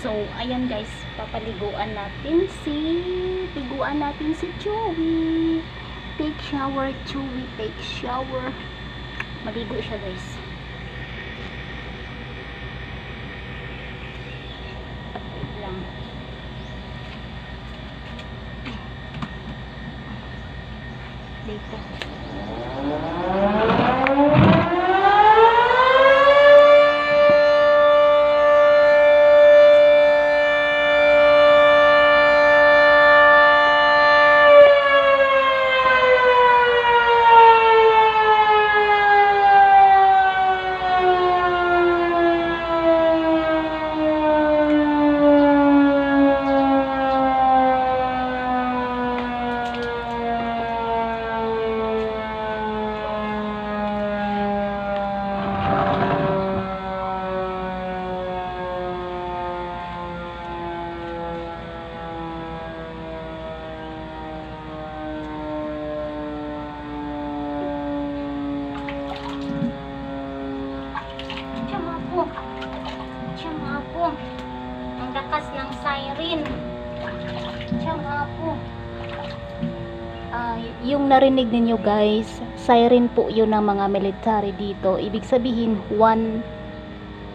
So, ayan guys, papaliguan natin si Chewy. Take shower, Chewy, take shower. Maligo siya guys. Wait lang. Dito. Ang lakas ng siren. Yung narinig ninyo guys, siren po yun ng mga military dito. Ibig sabihin 1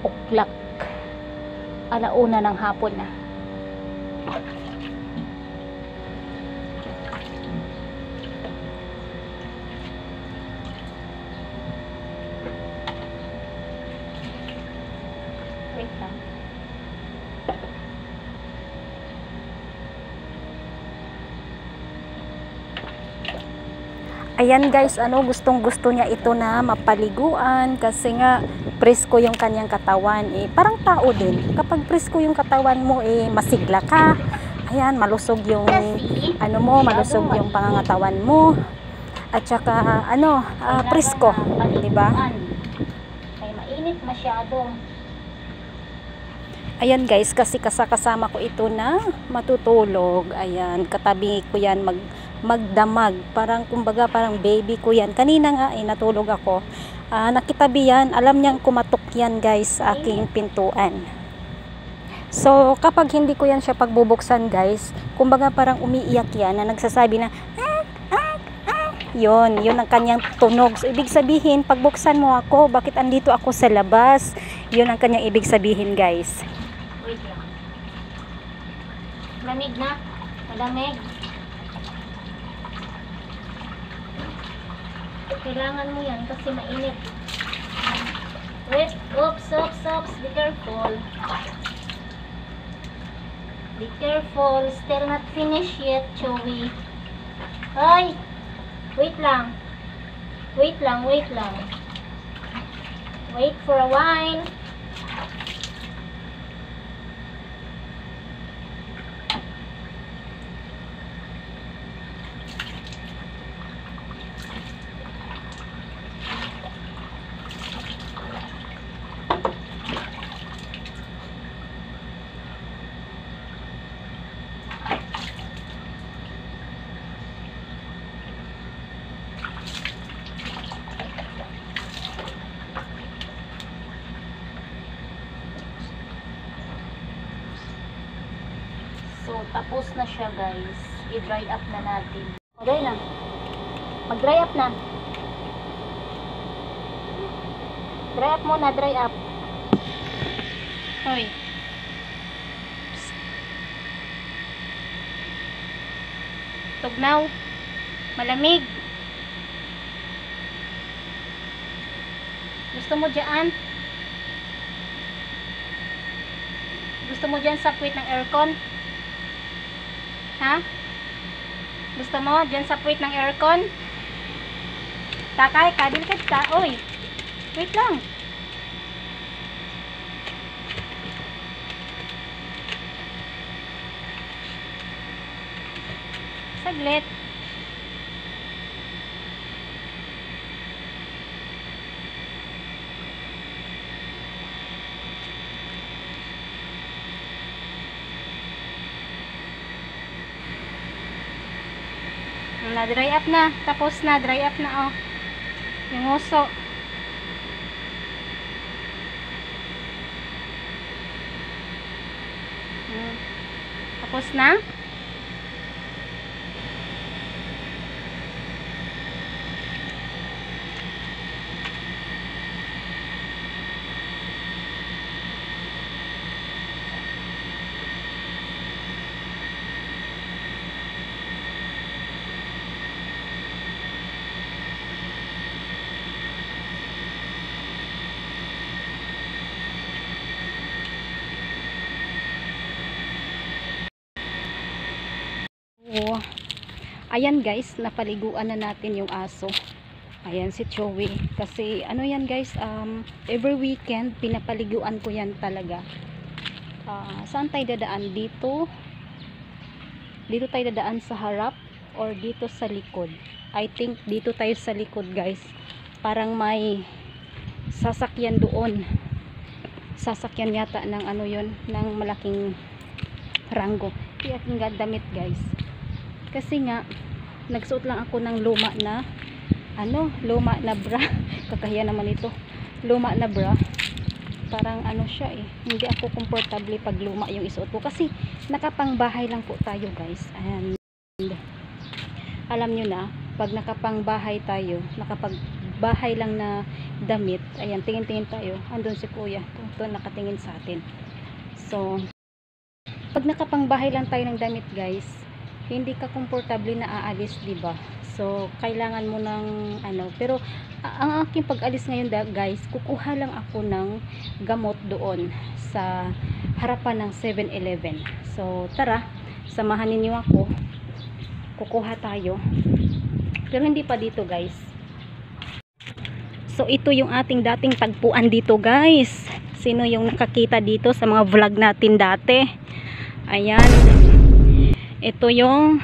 o'clock, alauna ng hapon na. Wait lang. Ayan guys, gustong gusto niya ito na mapaliguan kasi nga presko yung kanyang katawan. Parang tao din. Kapag presko yung katawan mo, masigla ka. Ayan, malusog yung malusog yung pangangatawan mo. At saka presko, 'di ba? Ay mainit masyado. Ayan guys, kasi kasama ko ito na matutulog. Ayan, katabi ko yan magdamag. Parang kumbaga parang baby ko yan. Kanina nga natulog ako. Nakitabi yan. Alam niyang kumatok yan guys sa aking pintuan. So kapag hindi ko yan siya pagbubuksan guys, kumbaga parang umiiyak yan na nagsasabi na yun ang kanyang tunog. So, ibig sabihin, pagbuksan mo ako, bakit andito ako sa labas? Yun ang kanyang ibig sabihin guys. Wait lang. Lamig na. Malamig. Kailangan mo yan kasi mainit. Wait. Oops. Be careful. Be careful. Still not finished yet, Chewy. Ay! Wait lang. Wait for a while. So, tapos na siya guys. I-dry up na natin. Okay na. Mag-dry up na. Dry up muna, dry up. Hoy. Tugnaw. Malamig. Gusto mo dyan? Gusto mo dyan sa puwit ng aircon? Ha? Gusto mo dyan sa puwit ng aircon? Takay ka, delikad ka. Oy, wait lang. Saglit. Na-dry up na. Tapos na, dry up na, oh. Yung uso. Tapos na? Oh, ayan guys, napaliguan na natin yung aso. Ayan si Joey. Kasi ano yan guys, every weekend pinapaliguan ko yan talaga. Saan tayo dadaan? Dito tayo dadaan sa harap or dito sa likod? I think dito tayo sa likod guys. Parang may sasakyan doon. Sasakyan yata ng ano yun, ng malaking ranggo. Kaya aking damit guys. Kasi nga nagsuot lang ako ng luma na bra. Kakahiya naman ito. Luma na bra. Parang ano siya eh. Hindi ako comfortable pag luma yung isuot ko kasi nakapangbahay lang po tayo guys. And alam nyo na, pag nakapangbahay tayo, nakapagbahay lang na damit, ayan, tingin-tingin tayo. Andun si kuya. Ito nakatingin sa atin. So pag nakapangbahay lang tayo ng damit guys, hindi ka komportable na aalis, diba? So kailangan mo ng ano, pero ang aking pag-alis ngayon guys, kukuha lang ako ng gamot doon sa harapan ng 7-Eleven. So tara, samahan niyo ako, kukuha tayo, pero hindi pa dito guys. So ito yung ating dating tagpuan dito guys. Sino yung nakakita dito sa mga vlog natin dati? Ayan, ito yung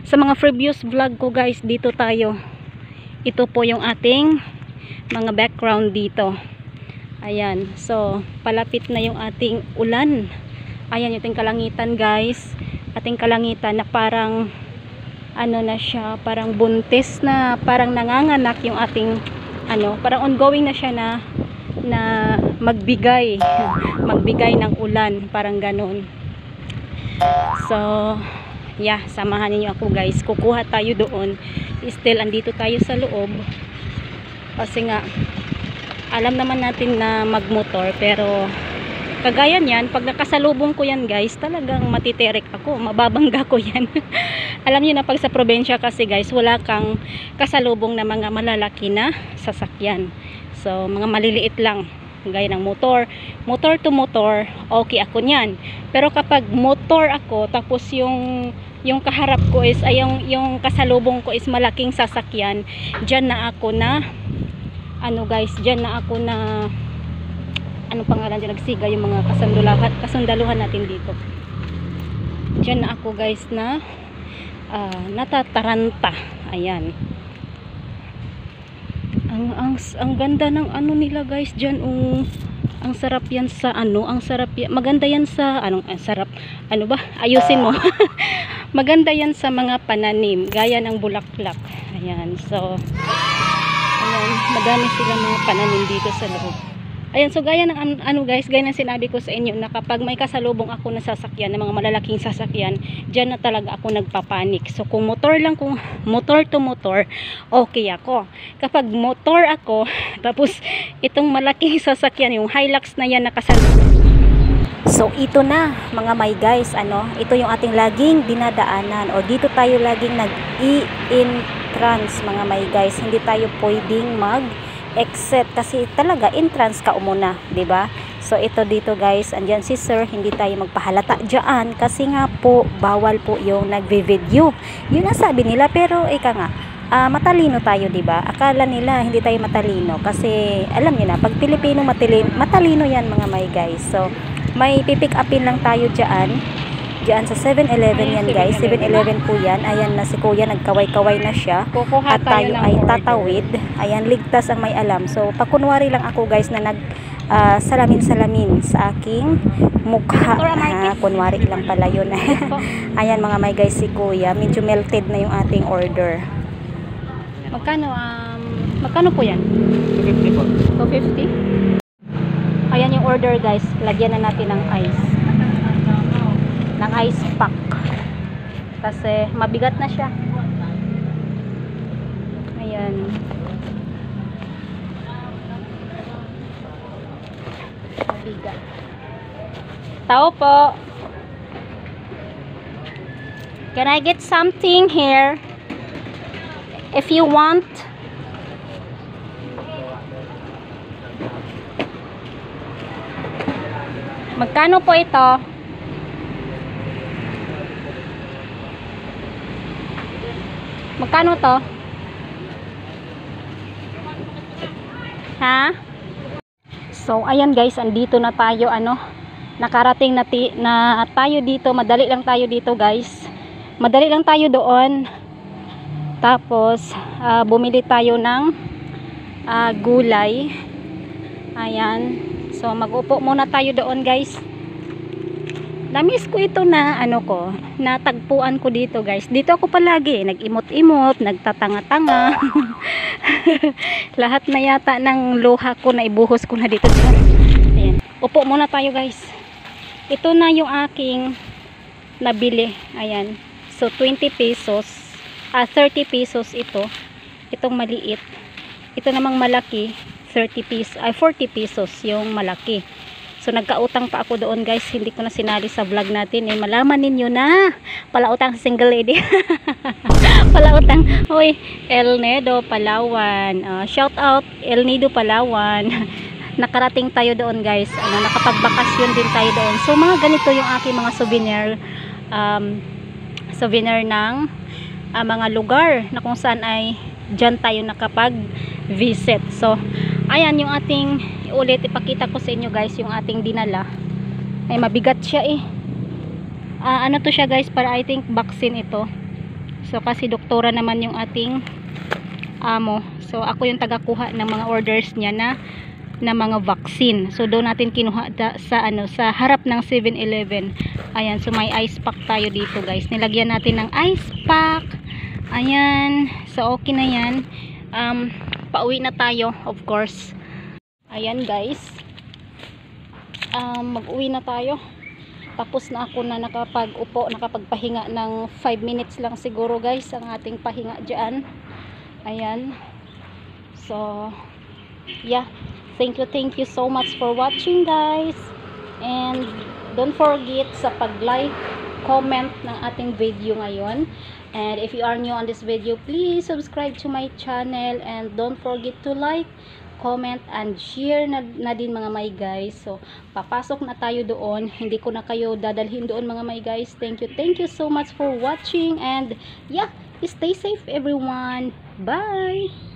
sa mga previous vlog ko guys, dito tayo. Ito po yung ating mga background dito. Ayan, so palapit na yung ating ulan. Ayan yung ating kalangitan guys. Ating kalangitan na parang ano na siya, parang buntis na, parang nanganganak yung ating ano, parang ongoing na siya na magbigay ng ulan, parang ganon. So yeah, samahan niyo ako guys, kukuha tayo doon. Still andito tayo sa loob kasi nga alam naman natin na magmotor, pero kagaya niyan, pag nakasalubong ko yan guys, talagang matiterek ako, mababangga ko yan. Alam niyo na, pag sa probinsya kasi guys, wala kang kasalubong na mga malalaki na sasakyan. So mga maliliit lang, gaya ng motor to motor, okay ako niyan. Pero kapag motor ako, tapos yung kaharap ko is, ay yung kasalubong ko is malaking sasakyan, dyan na ako na ano guys, dyan na ako na anong pangalan dyan, nagsiga yung mga kasundaluhan natin dito. Dyan na ako guys na natataranta. Ayan, ang ganda ng ano nila guys dyan. Ang sarap yan sa ano, ang sarap yan, maganda yan sa ang sarap, ano ba, ayusin mo. Maganda yan sa mga pananim, gaya ng bulaklak. Ayan, so ayan, madami silang mga pananim dito sa loob. Ayan, so gaya ng ano guys, gaya ng sinabi ko sa inyo, na kapag may kasalubong ako na sasakyan, ng mga malalaking sasakyan, dyan na talaga ako nagpapanik. So kung motor lang, kung motor to motor, okay ako. Kapag motor ako, tapos itong malaking sasakyan, yung Hilux na yan nakasalubong. So ito na mga may guys, ano, ito yung ating laging dinadaanan, o dito tayo laging nag-i-entrance mga may guys. Hindi tayo pwedeng exit kasi talaga entrance ka muna, 'di ba? So ito dito guys, andyan si sir, hindi tayo magpahalata diyan kasi nga po bawal po yung nagvi-video. Yun ang sabi nila, pero ika nga matalino tayo, 'di ba? Akala nila hindi tayo matalino kasi alam niyo na, pag Pilipino matalino 'yan mga may guys. So may pipick upin lang tayo diyan sa 7-Eleven yan guys. 7-Eleven po yan. Ayan na si kuya, nagkaway-kaway na siya. At tayo ay tatawid. Ayan, ligtas ang may alam. So pakunwari lang ako guys na salamin-salamin sa aking mukha. Kunwari lang pala yun. Ayan mga may guys, si kuya, medyo melted na yung ating order. Magkano po yan? 250 po. 250? Ayan yung order guys. Lagyan na natin ng ice. ng ice pack kasi mabigat na siya. Ayan. Mabigat. Tao po. Can I get something here? If you want. Magkano po ito? Magkano to? Ha? So, ayan guys, andito na tayo, nakarating na tayo dito. Madali lang tayo dito guys. Madali lang tayo doon. Tapos, bumili tayo ng gulay. Ayan. So, mag-upo muna tayo doon guys. Namiss ko ito na natagpuan ko dito guys. Dito ako palagi, nag-imot-imot, nagtatanga-tanga. Lahat na yata ng luha ko na ibuhos ko na dito. Ayan. Upo muna tayo guys. Ito na yung aking nabili. Ayan. So, 20 pesos. 30 pesos ito. Itong maliit. Ito namang malaki. 40 pesos yung malaki. So nagkautang pa ako doon guys, hindi ko na sinali sa vlog natin malaman ninyo na palautang sa single lady. Palautang. Hoy, El Nido Palawan, shout out El Nido Palawan. Nakarating tayo doon guys, nakapagbakasyon din tayo doon. So mga ganito yung aking mga souvenir ng mga lugar na kung saan ay dyan tayo nakapag-visit. So ayan yung ating ulit ipakita ko sa inyo guys, yung ating dinala. Ay mabigat siya ano to siya guys, para I think vaccine ito. So kasi doktora naman yung ating amo. So ako yung tagakuha ng mga orders niya na mga vaccine. So doon natin kinuha sa harap ng 7-Eleven. Ayan, so may ice pack tayo dito guys. Nilagyan natin ng ice pack. Ayan, so okay na yan. Pauwi na tayo, of course. Ayan guys, mag-uwi na tayo. Tapos na ako na nakapagpahinga ng 5 minutes lang siguro guys ang ating pahinga dyan. Ayan, so yeah, thank you so much for watching guys, and don't forget sa pag-like, comment ng ating video ngayon. And if you are new on this video, please subscribe to my channel and don't forget to like, comment, and share na din mga my guys. So, papasok na tayo doon. Hindi ko na kayo dadalhin doon mga my guys. Thank you so much for watching, and yeah, stay safe everyone. Bye!